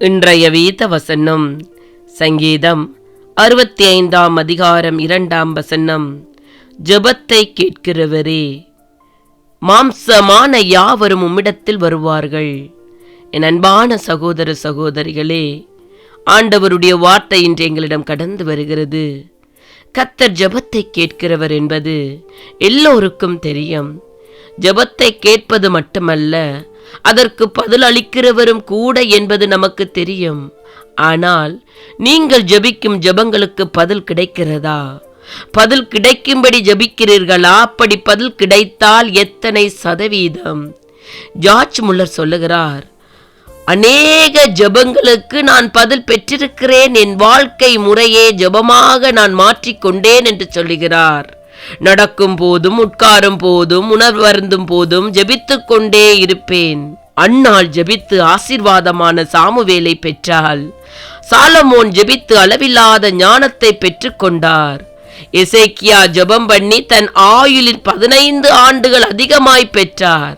இன்றைய வேத வசனம் சங்கீதம் 65 அதிகாரம் 2 வசனம். ஜெபத்தை கேட்கிறவரே, மாம்சமான யாவரும் உம்மிடத்தில் வருவார்கள். என் அன்பான சகோதர சகோதரிகளே, ஆண்டவருடைய வார்த்தை இன்று எங்களிடம் கடந்து வருகிறது. கர்த்தர் ஜெபத்தை கேட்கிறவர் என்பது எல்லோருக்கும் தெரியும். ஜெபத்தை கேட்பது மட்டுமல்ல, அதற்கு பதில் அளிக்கிறவரும் கூட என்பது நமக்கு தெரியும். ஆனால் நீங்கள் ஜெபிக்கும் ஜெபங்களுக்கு பதில் கிடைக்கிறதா? பதில் கிடைக்கும்படி ஜெபிக்கிறீர்களா? அப்படி பதில் கிடைத்தால் எத்தனை சதவீதம்? ஜார்ஜ் முல்லர் சொல்லுகிறார், அநேக ஜெபங்களுக்கு நான் பதில் பெற்றிருக்கிறேன். என் வாழ்க்கை முறையே ஜெபமாக நான் மாற்றிக்கொண்டேன் என்று சொல்லுகிறார். நடக்கும் போதும், உட்காரும் போதும், உணர்வருந்தும் போதும் ஜெபித்துக் கொண்டே இருப்பேன். அன்னாள் ஜெபித்து ஆசீர்வாதமான சாமுவேலை பெற்றாள். சாலமோன் ஜெபித்து அளவில்லாத ஞானத்தை பெற்றுக்கொண்டார். எசேக்கியா ஜெபம் பண்ணி தன் ஆயுளில் 15 ஆண்டுகள் அதிகமாய் பெற்றார்.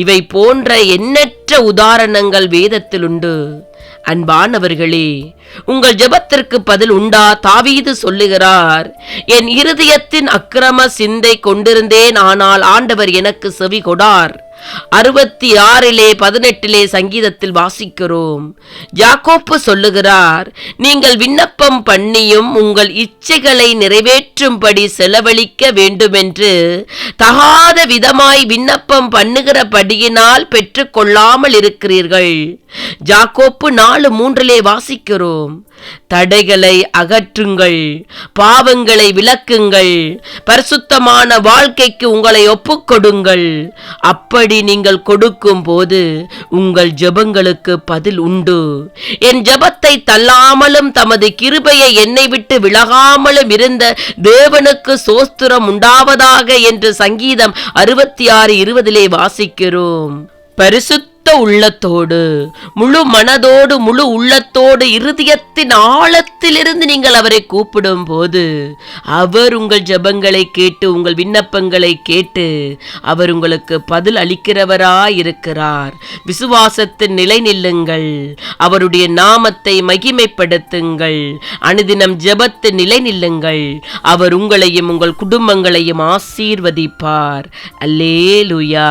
இவை போன்ற எண்ணற்ற உதாரணங்கள் வேதத்தில் உண்டு. அன்பானவர்களே, உங்கள் ஜெபத்திற்கு பதில் உண்டா? தாவீது சொல்லுகிறார், என் இருதயத்தின் அக்கிரம சிந்தை கொண்டிருந்தேன், ஆனால் ஆண்டவர் எனக்கு செவி கொடார். 66:18 சங்கீதத்தில் வாசிக்கிறோம். யாக்கோப்பு சொல்லுகிறார், நீங்கள் விண்ணப்பம் பண்ணியும் உங்கள் இச்சைகளை நிறைவேற்றும்படி செலவழிக்க வேண்டுமென்று தகாத விதமாய் விண்ணப்பம் பண்ணுகிறபடியினால் பெற்றுக்கொள்ளாமல் இருக்கிறீர்கள். யாக்கோப்பு 4:3 வாசிக்கிறோம். தடைகளை அகற்றுங்கள், பாவங்களை விலக்குங்கள், பரிசுத்தமான வாழ்க்கைக்கு உங்களை ஒப்புக்கொடுங்கள். அப்படி நீங்கள் கொடுக்கும் போது உங்கள் ஜெபங்களுக்கு பதில் உண்டு. என் ஜெபத்தை தள்ளாமலும் தமது கிருபையை என்னை விட்டு விலகாமலும் இருந்த தேவனுக்கு சோஸ்திரம் உண்டாவதாக என்று சங்கீதம் 66:20 வாசிக்கிறோம். பரிசுத்த உள்ளத்தோடு, முழு மனதோடு, முழு உள்ளத்தோடு, இருதயத்தின் ஆழத்திலிருந்து நீங்கள் அவரை கூப்பிடும் போது அவர் உங்கள் ஜெபங்களை கேட்டு, உங்கள் விண்ணப்பங்களை கேட்டு அவர் உங்களுக்கு பதில் அளிக்கிறவராயிருக்கிறார். விசுவாசத்தின் நிலை நில்லுங்கள், அவருடைய நாமத்தை மகிமைப்படுத்துங்கள், அனுதினம் ஜெபத்தின் நிலை நில்லுங்கள். அவர் உங்களையும் உங்கள் குடும்பங்களையும் ஆசீர்வதிப்பார். அல்லேலூயா.